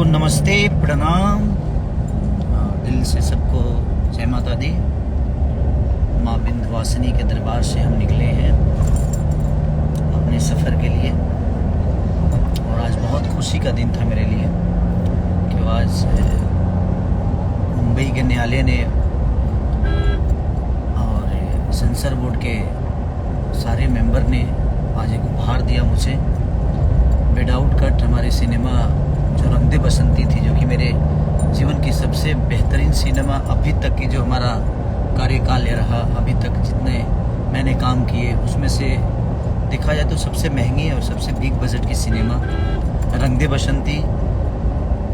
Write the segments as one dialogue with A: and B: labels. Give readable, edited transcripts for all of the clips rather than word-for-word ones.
A: नमस्ते, प्रणाम। दिल से सबको जय माता दी। माँ विंध्यवासिनी के दरबार से हम निकले हैं अपने सफ़र के लिए, और आज बहुत खुशी का दिन था मेरे लिए कि आज मुंबई के न्यायालय ने और सेंसर बोर्ड के सारे मेंबर ने आज एक उपहार दिया मुझे। विदाउट कट हमारे सिनेमा जो रंग दे बसंती थी, जो कि मेरे जीवन की सबसे बेहतरीन सिनेमा अभी तक की जो हमारा कार्यकाल रहा, अभी तक जितने मैंने काम किए उसमें से देखा जाए तो सबसे महंगी और सबसे बिग बजट की सिनेमा रंग दे बसंती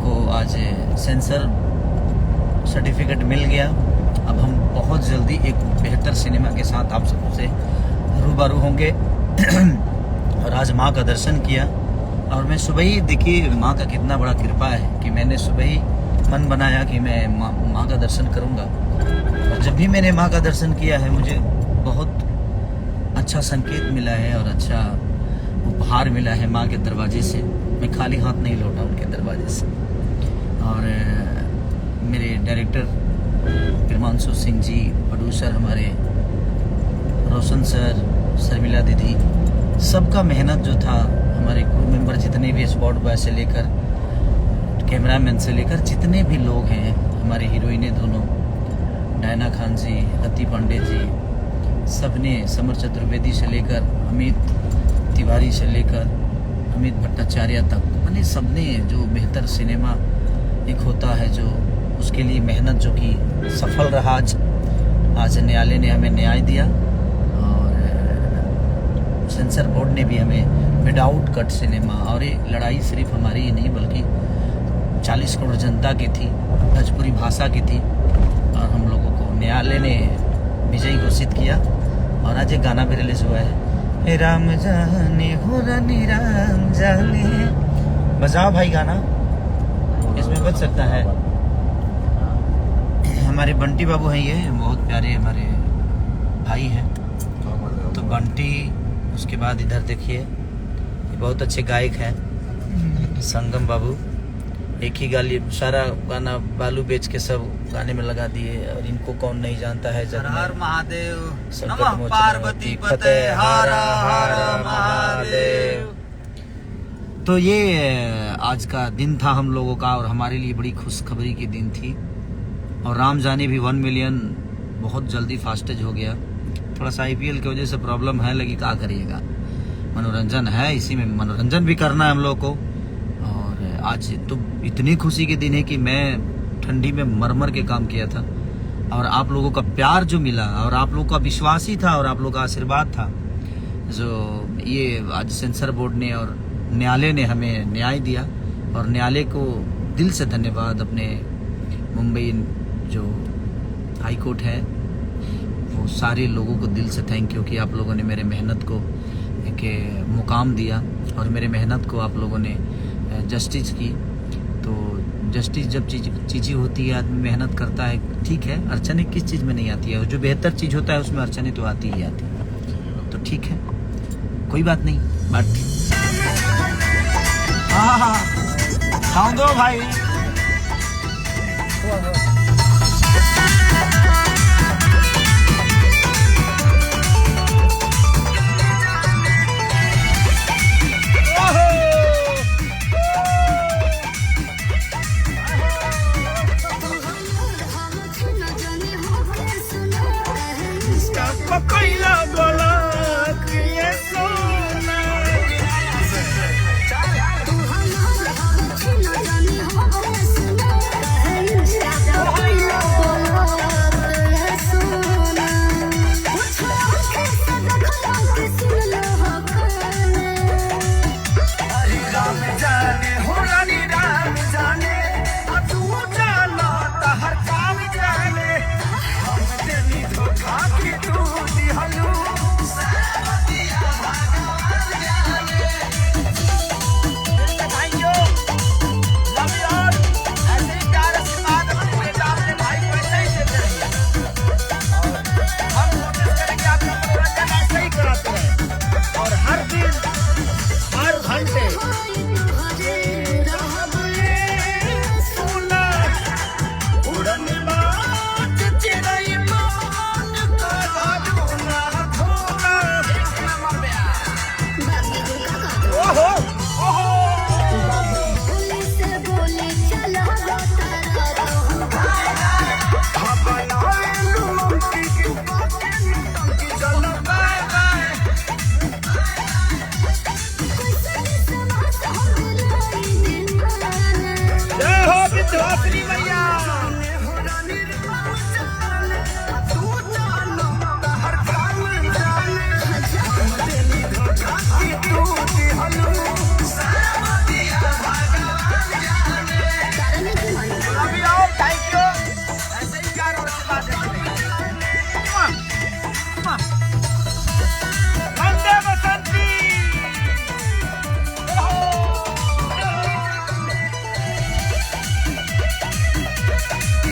A: को आज सेंसर सर्टिफिकेट मिल गया। अब हम बहुत जल्दी एक बेहतर सिनेमा के साथ आप सबसे रूबरू होंगे। और आज माँ का दर्शन किया, और मैं सुबह ही, देखिए माँ का कितना बड़ा कृपा है कि मैंने सुबह ही मन बनाया कि मैं माँ का दर्शन करूँगा। और जब भी मैंने माँ का दर्शन किया है मुझे बहुत अच्छा संकेत मिला है और अच्छा उपहार मिला है माँ के दरवाजे से। मैं खाली हाथ नहीं लौटा उनके दरवाजे से। और मेरे डायरेक्टर हिमांशु सिंह जी, प्रोड्यूसर हमारे रोशन सर, शर्मिला दीदी, सबका मेहनत जो था, हमारे क्रू मेंबर जितने भी, स्पॉट बॉय से लेकर कैमरामैन से लेकर जितने भी लोग हैं, हमारे हीरोइनें दोनों, डायना खान जी, रति पांडे जी, सबने, समर चतुर्वेदी से लेकर अमित तिवारी से लेकर अमित भट्टाचार्य तक, यानी सबने जो बेहतर सिनेमा एक होता है जो उसके लिए मेहनत जो कि सफल रहा। आज न्यायालय ने हमें न्याय दिया और सेंसर बोर्ड ने भी हमें विदाउट कट सिनेमा, और ये लड़ाई सिर्फ हमारी ही नहीं बल्कि 40 करोड़ जनता की थी, भोजपुरी भाषा की थी, और हम लोगों को न्यायालय ने विजयी घोषित किया। और आज एक गाना भी रिलीज हुआ है, हे राम जाने हो रानी राम जाने। बजाओ भाई गाना, इसमें बज सकता है। हमारे बंटी बाबू हैं, ये बहुत प्यारे हमारे भाई हैं। तो बंटी, उसके बाद इधर देखिए, ये बहुत अच्छे गायक हैं संगम बाबू। एक ही गाली, सारा गाना बालू बेच के सब गाने में लगा दिए, और इनको कौन नहीं जानता है।
B: हर हर महादेव,
A: नमः
B: पार्वती पते, हर हर महादेव।
A: तो ये आज का दिन था हम लोगों का, और हमारे लिए बड़ी खुशखबरी की दिन थी। और राम जाने भी 1 मिलियन बहुत जल्दी फास्टेज हो गया। थोड़ा सा IPL की वजह से प्रॉब्लम है, लगी क्या करिएगा, मनोरंजन है, इसी में मनोरंजन भी करना है हम लोग को। और आज तो इतनी खुशी के दिन है कि मैं ठंडी में मर के काम किया था, और आप लोगों का प्यार जो मिला, और आप लोगों का विश्वास ही था, और आप लोगों का आशीर्वाद था, जो ये आज सेंसर बोर्ड ने और न्यायालय ने हमें न्याय दिया। और न्यायालय को दिल से धन्यवाद, अपने मुंबई जो हाई कोर्ट है वो सारे लोगों को दिल से थैंक यू कि आप लोगों ने मेरे मेहनत को एक मुकाम दिया, और मेरे मेहनत को आप लोगों ने जस्टिस की। तो जस्टिस जब चीज़ें होती है, आदमी मेहनत करता है, ठीक है, अड़चने किस चीज़ में नहीं आती है, जो बेहतर चीज़ होता है उसमें अड़चने तो आती ही आती है। तो ठीक है, कोई बात नहीं, बट हाँ, खाऊं दो भाई।